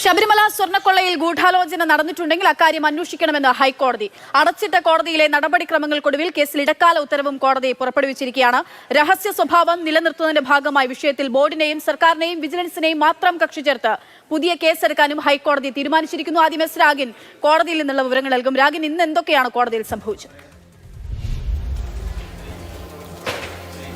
ശബരിമല സ്വർണ്ണക്കൊള്ളയിൽ ഗൂഢാലോചന നടന്നിട്ടുണ്ടെങ്കിൽ അക്കാര്യം അന്വേഷിക്കണമെന്ന് ഹൈക്കോടതി. അടച്ചിട്ട കോടതിയിലെ നടപടിക്രമങ്ങൾക്കൊടുവിൽ കേസിൽ ഇടക്കാല ഉത്തരവും കോടതി പുറപ്പെടുവിച്ചിരിക്കുകയാണ്. രഹസ്യ സ്വഭാവം നിലനിർത്തുന്നതിന്റെ ഭാഗമായി വിഷയത്തിൽ ബോർഡിനെയും സർക്കാരിനെയും വിജിലൻസിനെയും മാത്രം കക്ഷി ചേർത്ത് പുതിയ കേസെടുക്കാനും ഹൈക്കോടതി തീരുമാനിച്ചിരിക്കുന്നു. ആദ്യം എസ് രാഗിൻ കോടതിയിൽ നിന്നുള്ള വിവരങ്ങൾ നൽകും. രാഗിൻ, ഇന്ന് എന്തൊക്കെയാണ് കോടതിയിൽ സംഭവിച്ചത്?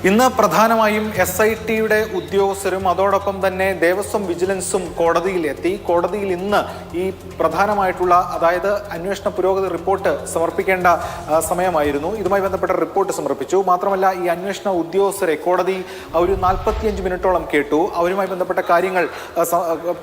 ഇന്ന് പ്രധാനമായും SITയുടെ ഉദ്യോഗസ്ഥരും അതോടൊപ്പം തന്നെ ദേവസ്വം വിജിലൻസും കോടതിയിലെത്തി. കോടതിയിൽ ഇന്ന് ഈ പ്രധാനമായിട്ടുള്ള അതായത് അന്വേഷണ പുരോഗതി റിപ്പോർട്ട് സമർപ്പിക്കേണ്ട സമയമായിരുന്നു. ഇതുമായി ബന്ധപ്പെട്ട റിപ്പോർട്ട് സമർപ്പിച്ചു. മാത്രമല്ല ഈ അന്വേഷണ ഉദ്യോഗസ്ഥരെ കോടതി ഒരു 45 മിനിറ്റോളം കേട്ടു. അവരുമായി ബന്ധപ്പെട്ട കാര്യങ്ങൾ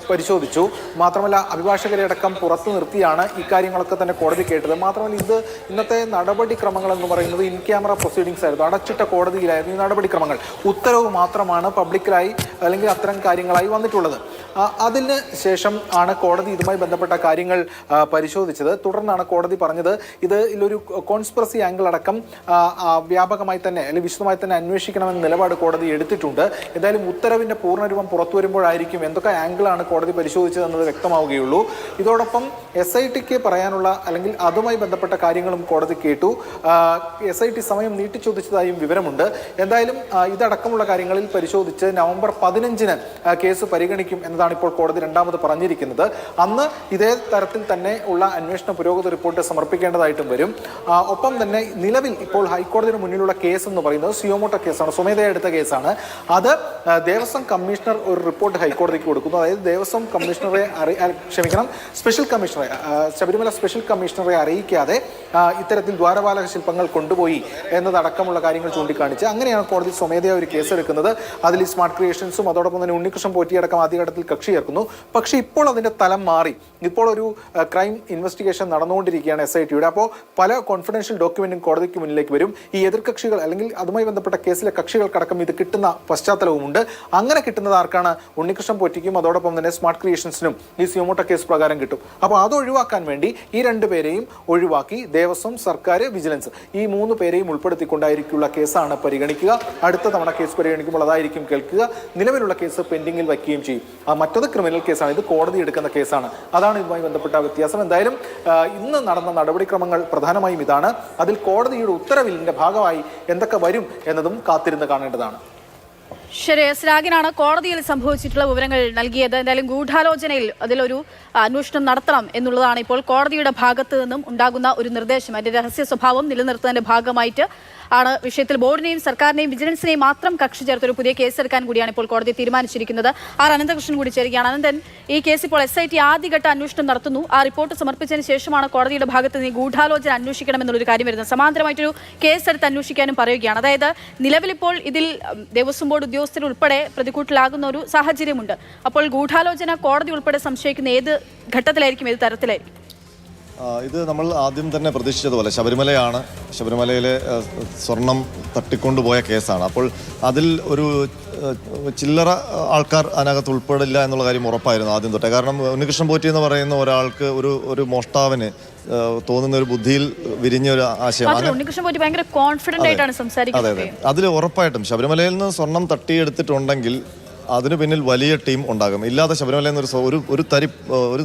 പരിശോധിച്ചു. മാത്രമല്ല അഭിഭാഷകരെ അടക്കം പുറത്തു നിർത്തിയാണ് ഈ കാര്യങ്ങളൊക്കെ തന്നെ കോടതി കേട്ടത്. മാത്രമല്ല ഇന്നത്തെ നടപടിക്രമങ്ങൾ എന്ന് പറയുന്നത് ഇൻ ക്യാമറ പ്രൊസീഡിങ്സ് ആയിരുന്നു. അടച്ചിട്ട കോടതിയിലായിരുന്നു നടപടിക്രമങ്ങൾ. ഉത്തരവ് മാത്രമാണ് പബ്ലിക്കിലായി അല്ലെങ്കിൽ അത്തരം കാര്യങ്ങളായി വന്നിട്ടുള്ളത്. അതിന് ശേഷം ആണ് കോടതി ഇതുമായി ബന്ധപ്പെട്ട കാര്യങ്ങൾ പരിശോധിച്ചത്. തുടർന്നാണ് കോടതി പറഞ്ഞത് ഇതിലൊരു കോൺസ്പിറസി ആംഗിൾ അടക്കം വ്യാപകമായി തന്നെ അല്ലെങ്കിൽ വിശദമായി തന്നെ അന്വേഷിക്കണമെന്ന നിലപാട് കോടതി എടുത്തിട്ടുണ്ട്. എന്തായാലും ഉത്തരവിന്റെ പൂർണ്ണരൂപം പുറത്തു വരുമ്പോഴായിരിക്കും എന്തൊക്കെ ആംഗിളാണ് കോടതി പരിശോധിച്ചതെന്നത് വ്യക്തമാവുകയുള്ളൂ. ഇതോടൊപ്പം SITക്ക് പറയാനുള്ള അല്ലെങ്കിൽ അതുമായി ബന്ധപ്പെട്ട കാര്യങ്ങളും കോടതി കേട്ടു. SIT സമയം നീട്ടിച്ചോദിച്ചതായും വിവരമുണ്ട്. എന്തായാലും ഇതടക്കമുള്ള കാര്യങ്ങളിൽ പരിശോധിച്ച് നവംബർ 15-ന് കേസ് പരിഗണിക്കും എന്നതാണ് ഇപ്പോൾ കോടതി രണ്ടാമത് പറഞ്ഞിരിക്കുന്നത്. അന്ന് ഇതേ തരത്തിൽ തന്നെ ഉള്ള അന്വേഷണ പുരോഗതി റിപ്പോർട്ട് സമർപ്പിക്കേണ്ടതായിട്ടും വരും. ഒപ്പം തന്നെ നിലവിൽ ഇപ്പോൾ ഹൈക്കോടതിയുടെ മുന്നിലുള്ള കേസ് എന്ന് പറയുന്നത് സിയോമോട്ടോ കേസാണ്, സ്വമേധയാ എടുത്ത കേസാണ്. അത് ദേവസ്വം കമ്മീഷണർ ഒരു റിപ്പോർട്ട് ഹൈക്കോടതിക്ക് കൊടുക്കുന്നു. അതായത് ദേവസ്വം കമ്മീഷണറെ സ്പെഷ്യൽ കമ്മീഷണറെ ശബരിമല സ്പെഷ്യൽ കമ്മീഷണറെ അറിയിക്കാതെ ഇത്തരത്തിൽ ദ്വാരപാലക ശില്പങ്ങൾ കൊണ്ടുപോയി എന്നതടക്കമുള്ള കാര്യങ്ങൾ ചൂണ്ടിക്കാണിച്ച് അങ്ങനെയാണ് കോടതി സ്വമേധയാ ഒരു കേസ് എടുക്കുന്നത്. അതിൽ സ്മാർട്ട് ക്രിയേഷൻസും അതോടൊപ്പം തന്നെ ഉണ്ണികൃഷ്ണൻ പോറ്റിയടക്കം ആദ്യഘട്ടത്തിൽ കക്ഷി ചേർക്കുന്നു. പക്ഷേ ഇപ്പോൾ അതിന്റെ തലം മാറി. ഇപ്പോൾ ഒരു ക്രൈം ഇൻവെസ്റ്റിഗേഷൻ നടന്നുകൊണ്ടിരിക്കുകയാണ് SITയുടെ. അപ്പോൾ പല കോൺഫിഡൻഷ്യൽ ഡോക്യുമെന്റും കോടതിക്ക് മുന്നിലേക്ക് വരും. ഈ എതിർകക്ഷികൾ അല്ലെങ്കിൽ അതുമായി ബന്ധപ്പെട്ട കേസിലെ കക്ഷികൾക്കടക്കം ഇത് കിട്ടുന്ന പശ്ചാത്തലവുമുണ്ട്. അങ്ങനെ കിട്ടുന്നത് ആർക്കാണ്? ഉണ്ണികൃഷ്ണൻ പോറ്റിക്കും അതോടൊപ്പം തന്നെ സ്മാർട്ട് ക്രിയേഷൻസിനും ഈ സിയോമോട്ടോ കേസ് പ്രകാരം കിട്ടും. അപ്പോൾ അത് ഒഴിവാക്കാൻ വേണ്ടി ഈ രണ്ടുപേരെയും ഒഴിവാക്കി ദേവസ്വം, സർക്കാർ, വിജിലൻസ് ഈ 3 പേരെയും ഉൾപ്പെടുത്തിക്കൊണ്ടായിരിക്കുള്ള കേസാണ് പരിഗണിക്കുക. അടുത്ത തവണ കേസ് പരിഗണിക്കുമ്പോൾ അതായിരിക്കും കേൾക്കുക. നിലവിലുള്ള കേസ് പെൻഡിങ്ങിൽ വയ്ക്കുകയും ചെയ്യും. മറ്റത് ക്രിമിനൽ കേസാണ്, ഇത് കോടതി എടുക്കുന്ന കേസാണ്. അതാണ് ഇതുമായി ബന്ധപ്പെട്ട വ്യത്യാസം. എന്തായാലും ഇന്ന് നടന്ന നടപടിക്രമങ്ങൾ പ്രധാനമായും ഇതാണ്. അതിൽ കോടതിയുടെ ഉത്തരവിന്റെ ഭാഗമായി എന്തൊക്കെ വരും എന്നതും കാത്തിരുന്ന് കാണേണ്ടതാണ്. ശരി, എസ് രാഗിനാണ് കോടതിയിൽ സംഭവിച്ചിട്ടുള്ള വിവരങ്ങൾ നൽകിയത്. എന്തായാലും ഗൂഢാലോചനയിൽ അതിലൊരു അന്വേഷണം നടത്തണം എന്നുള്ളതാണ് ഇപ്പോൾ കോടതിയുടെ ഭാഗത്ത് നിന്നും ഉണ്ടാകുന്ന ഒരു നിർദ്ദേശം. അതിന്റെ രഹസ്യ സ്വഭാവം നിലനിർത്തുന്നതിന്റെ ഭാഗമായിട്ട് ആണ് വിഷയത്തിൽ ബോർഡിനെയും സർക്കാരിനെയും വിജിലൻസിനെയും മാത്രം കക്ഷി ചേർത്തൊരു പുതിയ കേസെടുക്കാൻ കൂടിയാണ് ഇപ്പോൾ കോടതി തീരുമാനിച്ചിരിക്കുന്നത്. അനന്തകൃഷ്ണൻ കൂടി ചേരുകയാണ്. അനന്തൻ, ഈ കേസ് ഇപ്പോൾ SIT ആദ്യഘട്ട അന്വേഷണം നടത്തുന്നു. ആ റിപ്പോർട്ട് സമർപ്പിച്ചതിന് ശേഷമാണ് കോടതിയുടെ ഭാഗത്ത് നിന്ന് ഗൂഢാലോചന അന്വേഷിക്കണമെന്നുള്ളൊരു കാര്യം വരുന്നത്. സമാന്തരമായിട്ടൊരു കേസെടുത്ത് അന്വേഷിക്കാനും പറയുകയാണ്. അതായത് നിലവിലിപ്പോൾ ഇതിൽ ദേവസ്വം ബോർഡ് ഉദ്യോഗസ്ഥരുൾപ്പെടെ പ്രതികൂട്ടിലാകുന്ന ഒരു സാഹചര്യമുണ്ട്. അപ്പോൾ ഗൂഢാലോചന കോടതി ഉൾപ്പെടെ സംശയിക്കുന്ന ഏത് ഘട്ടത്തിലായിരിക്കും, ഏത് തരത്തിലായിരിക്കും? ഇത് നമ്മൾ ആദ്യം തന്നെ പ്രതീക്ഷിച്ചതുപോലെ ശബരിമലയാണ്. ശബരിമലയിലെ സ്വർണം തട്ടിക്കൊണ്ടുപോയ കേസാണ്. അപ്പോൾ അതിൽ ഒരു ചില്ലറ ആൾക്കാർ അതിനകത്ത് ഉൾപ്പെടില്ല എന്നുള്ള കാര്യം ഉറപ്പായിരുന്നു ആദ്യം തൊട്ടേ. കാരണം ഉണ്ണികൃഷ്ണൻ പോറ്റി എന്ന് പറയുന്ന ഒരാൾക്ക് ഒരു മോഷ്ടാവിന് തോന്നുന്ന ഒരു ബുദ്ധിയിൽ വിരിഞ്ഞ ഒരു ആശയമാണ്. അതെ, അതിൽ ഉറപ്പായിട്ടും ശബരിമലയിൽ നിന്ന് സ്വർണം തട്ടിയെടുത്തിട്ടുണ്ടെങ്കിൽ അതിന് പിന്നിൽ വലിയ ടീം ഉണ്ടാകും. ഇല്ലാതെ ശബരിമലയിൽ നിന്ന് ഒരു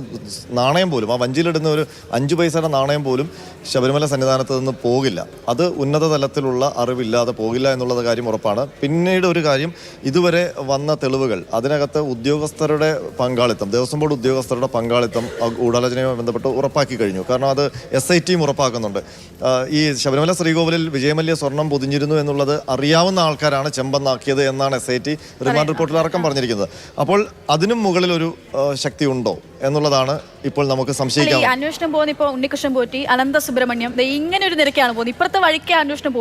നാണയം പോലും, ആ വഞ്ചിയിലിടുന്ന ഒരു 5 പൈസയുടെ നാണയം പോലും ശബരിമല സന്നിധാനത്ത് നിന്ന് പോകില്ല. അത് ഉന്നത തലത്തിലുള്ള അറിവില്ലാതെ പോകില്ല എന്നുള്ളത് കാര്യം ഉറപ്പാണ്. പിന്നീട് ഒരു കാര്യം, ഇതുവരെ വന്ന തെളിവുകൾ അതിനകത്ത് ഉദ്യോഗസ്ഥരുടെ പങ്കാളിത്തം, ദേവസ്വം ബോർഡ് ഉദ്യോഗസ്ഥരുടെ പങ്കാളിത്തം ഗൂഢാലോചനയുമായി ബന്ധപ്പെട്ട് ഉറപ്പാക്കി കഴിഞ്ഞു. കാരണം അത് SITയും ഉറപ്പാക്കുന്നുണ്ട്. ഈ ശബരിമല ശ്രീകോവിലിൽ വിജയമല്യ സ്വർണം പൊതിഞ്ഞിരുന്നു എന്നുള്ളത് അറിയാവുന്ന ആൾക്കാരാണ് ചെമ്പന്നാക്കിയത് എന്നാണ് SIT റിമാൻഡ് റിപ്പോർട്ടിൽ പറഞ്ഞിരിക്കുന്നത്. അപ്പോൾ അതിനും മുകളിൽ ഒരു ശക്തി ഉണ്ടോ എന്നുള്ളതാണ് ഇപ്പോൾ നമുക്ക് സംശയിക്കാം. അന്വേഷണം പോകുന്ന ഇപ്പോൾ ഉണ്ണികൃഷ്ണൻ പോറ്റി, അനന്ത സുബ്രഹ്മണ്യം, ഇങ്ങനെ ഒരു നിരക്കാണ് പോകുന്നത്. ഇപ്പുറത്തെ വഴിക്ക് അന്വേഷണം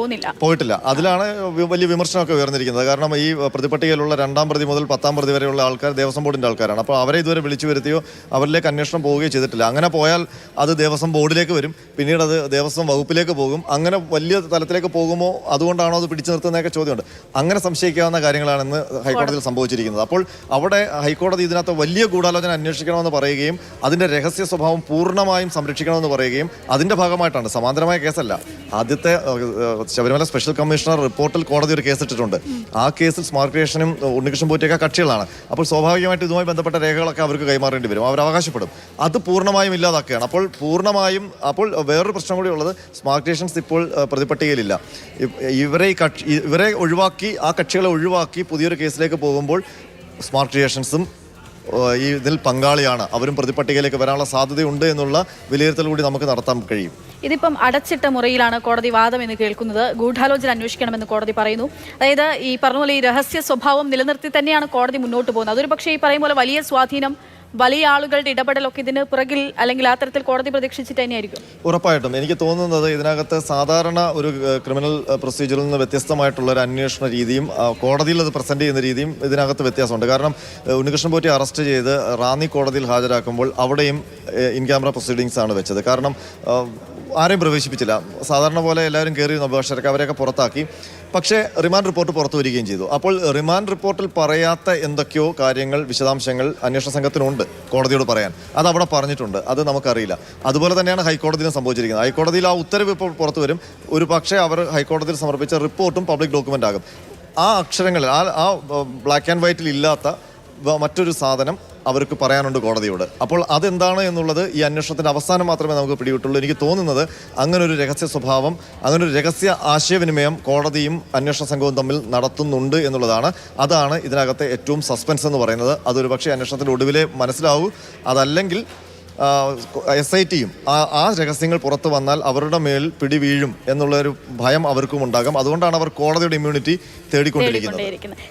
പോയിട്ടില്ല. അതിലാണ് വലിയ വിമർശനമൊക്കെ ഉയർന്നിരിക്കുന്നത്. കാരണം ഈ പ്രതിപട്ടികയിലുള്ള 2ാം പ്രതി മുതൽ 10ാം പ്രതി വരെയുള്ള ആൾക്കാർ ദേവസ്വം ബോർഡിന്റെ ആൾക്കാരാണ്. അപ്പോൾ അവരെ ഇതുവരെ വിളിച്ചു വരുത്തിയോ അവരിലേക്ക് അന്വേഷണം പോവുകയോ ചെയ്തിട്ടില്ല. അങ്ങനെ പോയാൽ അത് ദേവസ്വം ബോർഡിലേക്ക് വരും, പിന്നീട് അത് ദേവസ്വം വകുപ്പിലേക്ക് പോകും. അങ്ങനെ വലിയ തലത്തിലേക്ക് പോകുമോ, അതുകൊണ്ടാണോ അത് പിടിച്ചു നിർത്തുന്നതൊക്കെ ചോദ്യമുണ്ട്. അങ്ങനെ സംശയിക്കാവുന്ന കാര്യങ്ങളാണെന്ന് ഹൈക്കോടതിയിൽ സംഭവിച്ചിരിക്കുന്നത്. അപ്പോൾ അവിടെ ഹൈക്കോടതി ഇതിനകത്ത് വലിയ ഗൂഢാലോചന അന്വേഷിക്കണമെന്ന് പറയുകയും അതിൻ്റെ രഹസ്യ സ്വഭാവം പൂർണ്ണമായും സംരക്ഷിക്കണമെന്ന് പറയുകയും അതിൻ്റെ ഭാഗമായിട്ടാണ്, സമാന്തരമായ കേസല്ല. ആദ്യത്തെ ശബരിമല സ്പെഷ്യൽ കമ്മീഷണർ റിപ്പോർട്ടിൽ കോടതി ഒരു കേസിട്ടിട്ടുണ്ട്. ആ കേസിൽ സ്മാർട്ട് ക്രിയേഷനും ഉണ്ണികൃഷ്ണൻ പോറ്റിയൊക്കെ കക്ഷികളാണ്. അപ്പോൾ സ്വാഭാവികമായിട്ട് ഇതുമായി ബന്ധപ്പെട്ട രേഖകളൊക്കെ അവർക്ക് കൈമാറേണ്ടി വരും, അവർ അവകാശപ്പെടും. അത് പൂർണ്ണമായും ഇല്ലാതാക്കുകയാണ്. അപ്പോൾ വേറൊരു പ്രശ്നം കൂടി ഉള്ളത്, സ്മാർട്ട് ക്രിയേഷൻസ് ഇപ്പോൾ പ്രതിപട്ടികയിലില്ല. ഇവരെ ഒഴിവാക്കി, ആ കക്ഷികളെ ഒഴിവാക്കി പുതിയൊരു കേസിലേക്ക് പോകുമ്പോൾ സ്മാർട്ട് ക്രിയേഷൻസും ഇതിൽ പങ്കാളിയാണ്, അവരും പ്രതിപട്ടികയിലേക്ക് വരാനുള്ള സാധ്യതയുണ്ട് എന്നുള്ള വിലയിരുത്തൽ കൂടി നമുക്ക് നടത്താൻ കഴിയും. ഇതിപ്പം അടച്ചിട്ട മുറിയിലാണ് കോടതി വാദം എന്ന് കേൾക്കുന്നത്. ഗൂഢാലോചന അന്വേഷിക്കണമെന്ന് കോടതി പറയുന്നു. അതായത് ഈ പറഞ്ഞ പോലെ ഈ രഹസ്യ സ്വഭാവം നിലനിർത്തി തന്നെയാണ് കോടതി മുന്നോട്ട് പോകുന്നത്. അതൊരു പക്ഷേ ഈ പറയും പോലെ വലിയ സ്വാധീനം, വലിയ ആളുകളുടെ ഇടപെടലൊക്കെ ഇതിന് പുറകിൽ അല്ലെങ്കിൽ ആ തരത്തിൽ കോടതി പ്രതീക്ഷിച്ചിട്ട് തന്നെയായിരിക്കും. ഉറപ്പായിട്ടും എനിക്ക് തോന്നുന്നത് ഇതിനകത്ത് സാധാരണ ഒരു ക്രിമിനൽ പ്രൊസീജിയറിൽ നിന്ന് വ്യത്യസ്തമായിട്ടുള്ള ഒരു അന്വേഷണ രീതിയും കോടതിയിൽ അത് പ്രസന്റ് ചെയ്യുന്ന രീതിയും ഇതിനകത്ത് വ്യത്യാസമുണ്ട്. കാരണം ഉണ്ണികൃഷ്ണൻ പോറ്റി അറസ്റ്റ് ചെയ്ത് റാന്നി കോടതിയിൽ ഹാജരാക്കുമ്പോൾ അവിടെയും ഇൻ ക്യാമറ പ്രൊസീഡിങ്സ് ആണ് വെച്ചത്. കാരണം ആരെയും പ്രവേശിപ്പിച്ചില്ല. സാധാരണ പോലെ എല്ലാവരും കയറി അഭിഭാഷകർക്ക് അവരെയൊക്കെ പുറത്താക്കി. പക്ഷേ റിമാൻഡ് റിപ്പോർട്ട് പുറത്തു വരികയും ചെയ്തു. അപ്പോൾ റിമാൻഡ് റിപ്പോർട്ടിൽ പറയാത്ത എന്തൊക്കെയോ കാര്യങ്ങൾ, വിശദാംശങ്ങൾ അന്വേഷണ സംഘത്തിനുണ്ട് കോടതിയോട് പറയാൻ. അത് അവിടെ പറഞ്ഞിട്ടുണ്ട്, അത് നമുക്കറിയില്ല. അതുപോലെ തന്നെയാണ് ഹൈക്കോടതിയിലും സംഭവിച്ചിരിക്കുന്നത്. ഹൈക്കോടതിയിൽ ആ ഉത്തരവ് ഇപ്പോൾ പുറത്തു വരും. ഒരു പക്ഷേ അവർ ഹൈക്കോടതിയിൽ സമർപ്പിച്ച റിപ്പോർട്ടും പബ്ലിക് ഡോക്യുമെൻ്റ് ആകും. ആ അക്ഷരങ്ങളിൽ ആ ബ്ലാക്ക് ആൻഡ് വൈറ്റിൽ ഇല്ലാത്ത മറ്റൊരു സാധനം അവർക്ക് പറയാനുണ്ട് കോടതിയോട്. അപ്പോൾ അതെന്താണ് എന്നുള്ളത് ഈ അന്വേഷണത്തിൻ്റെ അവസാനം മാത്രമേ നമുക്ക് പിടികിട്ടുള്ളൂ. എനിക്ക് തോന്നുന്നത് അങ്ങനൊരു രഹസ്യ സ്വഭാവം, അങ്ങനൊരു രഹസ്യ ആശയവിനിമയം കോടതിയും അന്വേഷണ സംഘവും തമ്മിൽ നടത്തുന്നുണ്ട് എന്നുള്ളതാണ്. അതാണ് ഇതിനകത്തെ ഏറ്റവും സസ്പെൻസ് എന്ന് പറയുന്നത്. അതൊരു പക്ഷേ അന്വേഷണത്തിൻ്റെ ഒടുവിലേ മനസ്സിലാവൂ. അതല്ലെങ്കിൽ SITയും ആ രഹസ്യങ്ങൾ പുറത്തു വന്നാൽ അവരുടെ മേൽ പിടി വീഴും എന്നുള്ളൊരു ഭയം അവർക്കും ഉണ്ടാകും. അതുകൊണ്ടാണ് അവർ കോടതിയുടെ ഇമ്മ്യൂണിറ്റി തേടിക്കൊണ്ടിരിക്കുന്നത്.